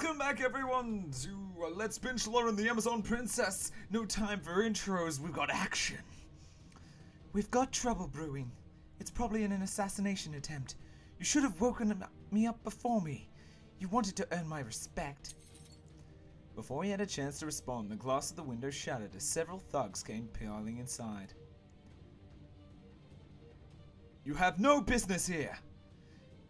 Welcome back, everyone, to Let's Binge Loren the Amazon Princess. No time for intros, we've got action. We've got trouble brewing. It's probably an assassination attempt. You should have woken me up before me. You wanted to earn my respect. Before he had a chance to respond, the glass of the window shattered as several thugs came piling inside. You have no business here!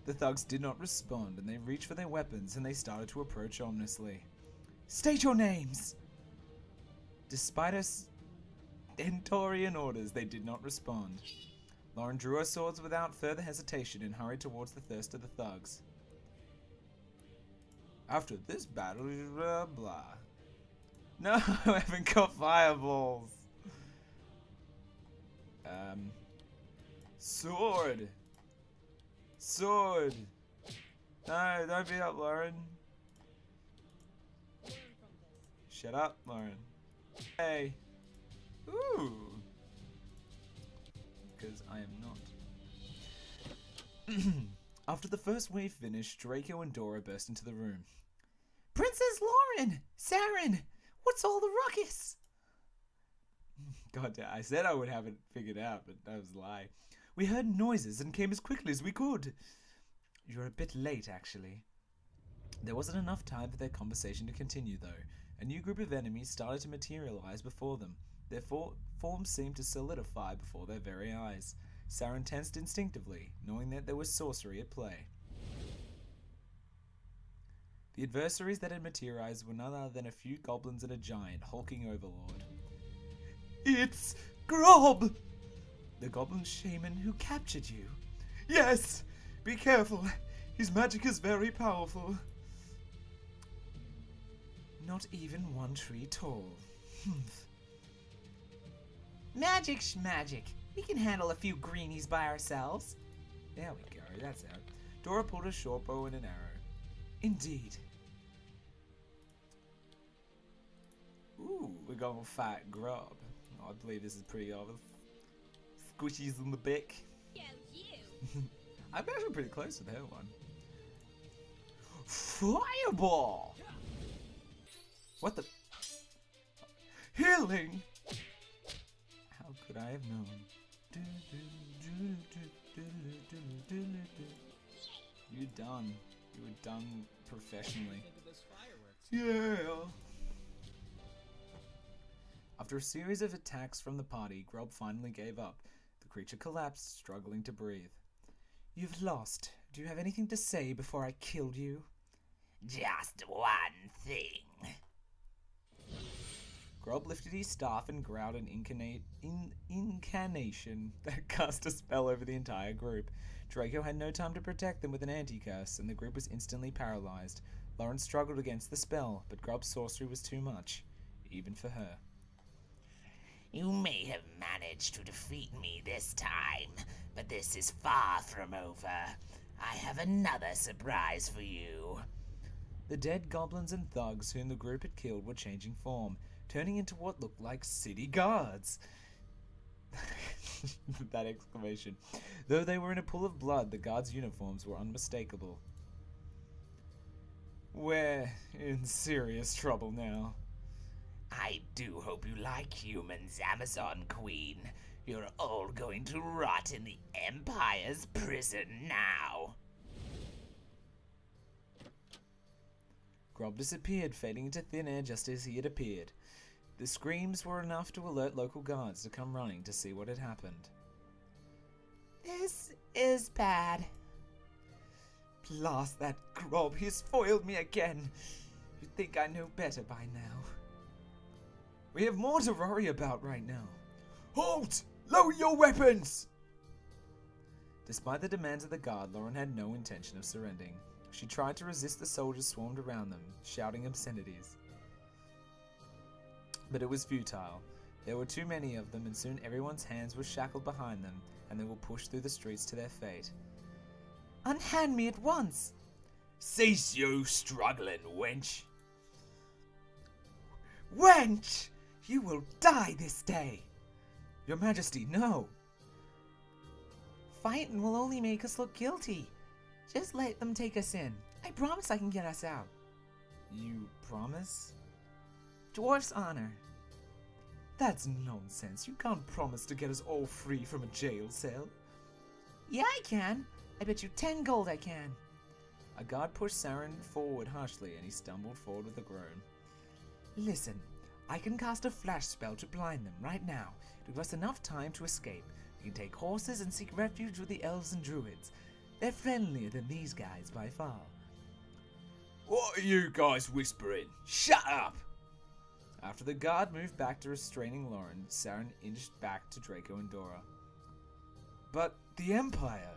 The thugs did not respond, and they reached for their weapons and they started to approach ominously. State your names! Despite her stentorian orders, they did not respond. Loren drew her swords without further hesitation and hurried towards the thirst of the thugs. After this battle, blah blah. No, I haven't got fireballs. Sword. Sword. No, don't beat up, Loren. Shut up, Loren. Hey. Ooh. Because I am not. After the first wave finished, Draco and Dora burst into the room. Princess Loren! Saren! What's all the ruckus? God damn, I said I would have it figured out, but that was a lie. We heard noises and came as quickly as we could. You're a bit late, actually. There wasn't enough time for their conversation to continue, though. A new group of enemies started to materialize before them. Their forms seemed to solidify before their very eyes. Saren tensed instinctively, knowing that there was sorcery at play. The adversaries that had materialized were none other than a few goblins and a giant hulking overlord. It's Grob! The goblin shaman who captured you. Yes! Be careful. His magic is very powerful. Not even one tree tall. Magic's magic. We can handle a few greenies by ourselves. There we go, that's out. Dora pulled a short bow and an arrow. Indeed. Ooh, we're going to fight Grob. Oh, I believe this is pretty obvious. Squishies in the back. I'm actually pretty close with her one. Fireball! What the? Healing! How could I have known? You're done. You were done professionally. Yeah. After a series of attacks from the party, Grob finally gave up. The creature collapsed, struggling to breathe. You've lost. Do you have anything to say before I killed you? Just one thing. Grob lifted his staff and growled an incantation that cast a spell over the entire group. Draco had no time to protect them with an anti-curse, and the group was instantly paralyzed. Loren struggled against the spell, but Grob's sorcery was too much, even for her. You may have managed to defeat me this time, but this is far from over. I have another surprise for you. The dead goblins and thugs whom the group had killed were changing form, turning into what looked like city guards. That exclamation. Though they were in a pool of blood, the guards' uniforms were unmistakable. We're in serious trouble now. I do hope you like humans, Amazon Queen. You're all going to rot in the Empire's prison now. Grob disappeared, fading into thin air just as he had appeared. The screams were enough to alert local guards to come running to see what had happened. This is bad. Blast that Grob, he's foiled me again. You'd think I know better by now. We have more to worry about right now. Halt! Lower your weapons! Despite the demands of the guard, Loren had no intention of surrendering. She tried to resist the soldiers swarmed around them, shouting obscenities. But it was futile. There were too many of them, and soon everyone's hands were shackled behind them, and they were pushed through the streets to their fate. Unhand me at once! Cease you struggling, wench! Wench! You will die this day! Your Majesty, no! Fighting will only make us look guilty. Just let them take us in. I promise I can get us out. You promise? Dwarf's honor. That's nonsense. You can't promise to get us all free from a jail cell. Yeah, I can. I bet you 10 gold I can. A guard pushed Saren forward harshly, and he stumbled forward with a groan. Listen, I can cast a flash spell to blind them right now to give us enough time to escape. We can take horses and seek refuge with the elves and druids. They're friendlier than these guys by far. What are you guys whispering? Shut up! After the guard moved back to restraining Loren, Saren inched back to Draco and Dora. But the Empire?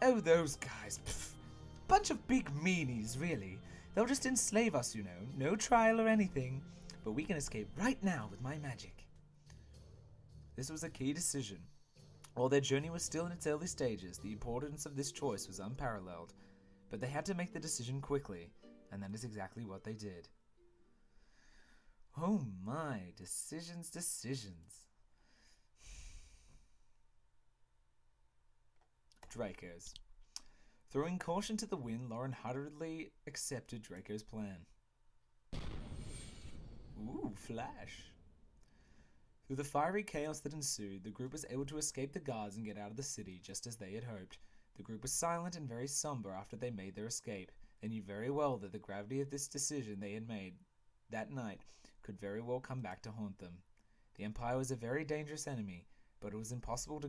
Oh, those guys. Pfft. Bunch of big meanies, really. They'll just enslave us, you know. No trial or anything. But we can escape right now with my magic. This was a key decision. While their journey was still in its early stages, the importance of this choice was unparalleled. But they had to make the decision quickly, and that is exactly what they did. Oh my, decisions. Draco's. Throwing caution to the wind, Loren hurriedly accepted Draco's plan. Ooh, flash. Through the fiery chaos that ensued, the group was able to escape the guards and get out of the city just as they had hoped. The group was silent and very somber after they made their escape. They knew very well that the gravity of this decision they had made that night could very well come back to haunt them. The Empire was a very dangerous enemy, but it was impossible to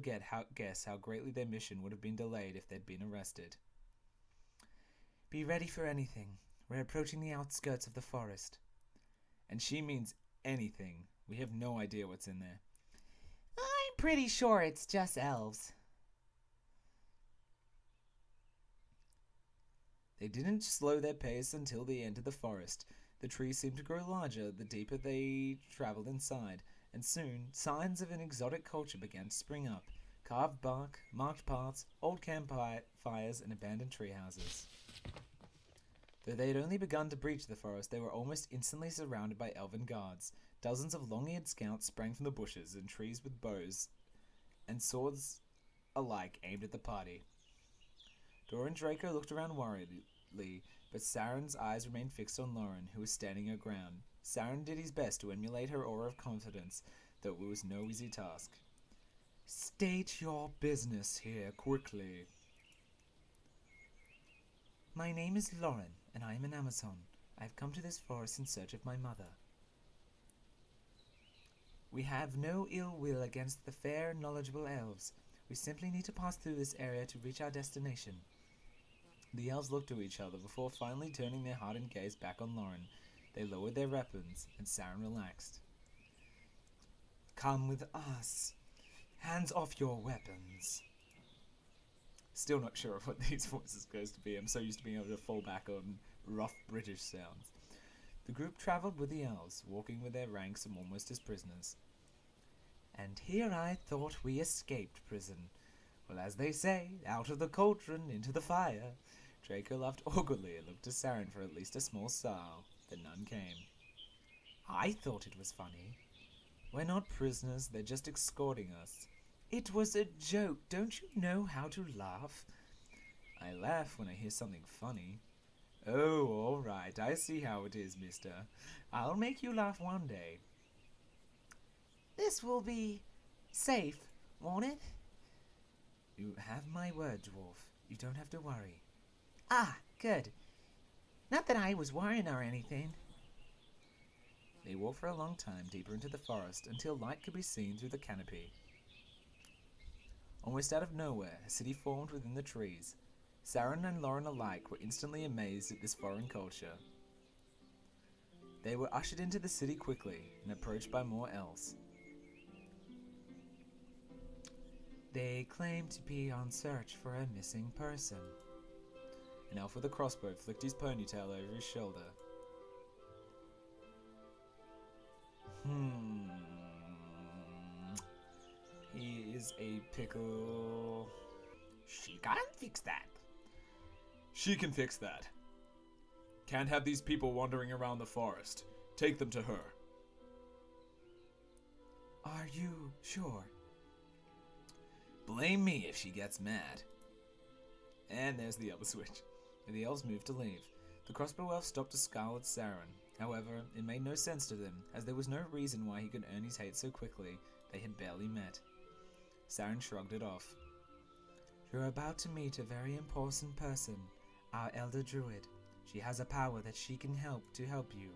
guess how greatly their mission would have been delayed if they'd been arrested. Be ready for anything. We're approaching the outskirts of the forest. And she means anything. We have no idea what's in there. I'm pretty sure it's just elves. They didn't slow their pace until they entered the forest. The trees seemed to grow larger the deeper they traveled inside, and soon signs of an exotic culture began to spring up. Carved bark, marked paths, old campfires, and abandoned tree houses. Though they had only begun to breach the forest, they were almost instantly surrounded by elven guards. Dozens of long-eared scouts sprang from the bushes and trees with bows and swords alike aimed at the party. Dora and Draco looked around worriedly, but Saren's eyes remained fixed on Loren, who was standing her ground. Saren did his best to emulate her aura of confidence, though it was no easy task. State your business here quickly. My name is Loren, and I am an Amazon. I have come to this forest in search of my mother. We have no ill will against the fair, knowledgeable elves. We simply need to pass through this area to reach our destination. The elves looked to each other before finally turning their hardened gaze back on Loren. They lowered their weapons, and Saren relaxed. Come with us. Hands off your weapons. Still not sure of what these voices are supposed to be. I'm so used to being able to fall back on rough British sounds. The group travelled with the elves, walking with their ranks and almost as prisoners. And here I thought we escaped prison. Well, as they say, out of the cauldron, into the fire. Draco laughed awkwardly and looked to Saren for at least a small smile, but none came. I thought it was funny. We're not prisoners, they're just escorting us. It was a joke. Don't you know how to laugh? I laugh when I hear something funny. Oh, all right. I see how it is, mister. I'll make you laugh one day. This will be safe, won't it? You have my word, dwarf. You don't have to worry. Ah, good. Not that I was worrying or anything. They walked for a long time deeper into the forest until light could be seen through the canopy. Almost out of nowhere, a city formed within the trees. Saren and Loren alike were instantly amazed at this foreign culture. They were ushered into the city quickly and approached by more elves. They claim to be on search for a missing person. An elf with a crossbow flicked his ponytail over his shoulder. He is a pickle. She can't fix that. She can fix that. Can't have these people wandering around the forest. Take them to her. Are you sure? Blame me if she gets mad. And there's the other switch. The elves moved to leave. The crossbow elf stopped to scowl at Saren. However, it made no sense to them, as there was no reason why he could earn his hate so quickly. They had barely met. Saren shrugged it off. You're about to meet a very important person, our elder druid. She has a power that she can help you.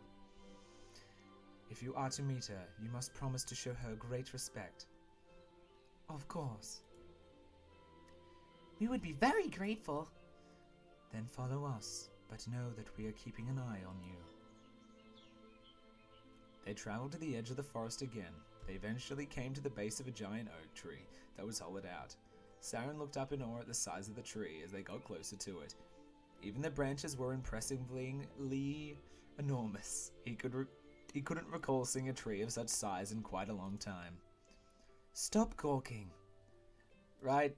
If you are to meet her, you must promise to show her great respect. Of course. We would be very grateful. Then follow us, but know that we are keeping an eye on you. They traveled to the edge of the forest again. They eventually came to the base of a giant oak tree that was hollowed out. Saren looked up in awe at the size of the tree as they got closer to it. Even the branches were impressively enormous. He couldn't recall seeing a tree of such size in quite a long time. Stop gawking. Right.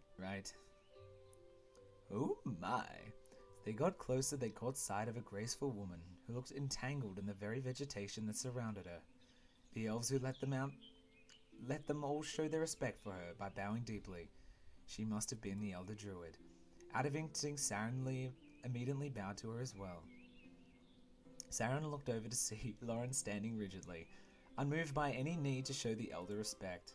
Oh my. As they got closer, they caught sight of a graceful woman who looked entangled in the very vegetation that surrounded her. The elves who let them all show their respect for her by bowing deeply. She must have been the elder druid. Out of instinct, Saren immediately bowed to her as well. Saren looked over to see Loren standing rigidly, unmoved by any need to show the elder respect.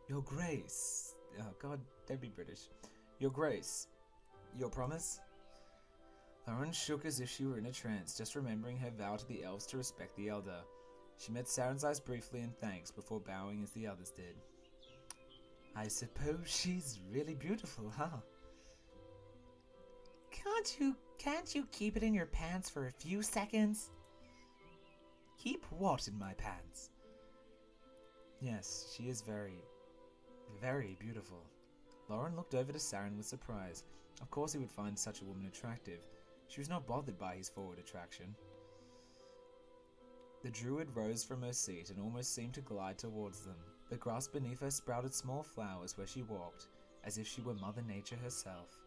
Your Grace. Oh God, don't be British. Your Grace. Your promise? Loren shook as if she were in a trance, just remembering her vow to the elves to respect the elder. She met Saren's eyes briefly in thanks before bowing as the others did. I suppose she's really beautiful, huh? Can't you keep it in your pants for a few seconds? Keep what in my pants? Yes, she is very, very beautiful. Loren looked over to Saren with surprise. Of course he would find such a woman attractive. She was not bothered by his forward attraction. The druid rose from her seat and almost seemed to glide towards them. The grass beneath her sprouted small flowers where she walked, as if she were Mother Nature herself.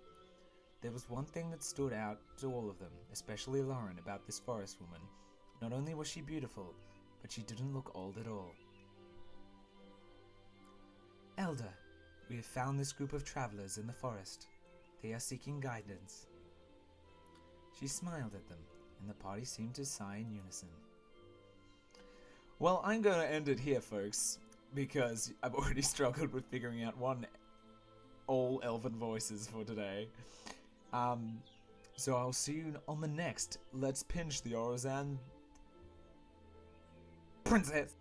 There was one thing that stood out to all of them, especially Loren, about this forest woman. Not only was she beautiful, but she didn't look old at all. Elder, we have found this group of travelers in the forest. They are seeking guidance. She smiled at them, and the party seemed to sigh in unison. Well, I'm going to end it here, folks, because I've already struggled with figuring out all elven voices for today. So I'll see you on the next Let's Pinch the Orzan Princess.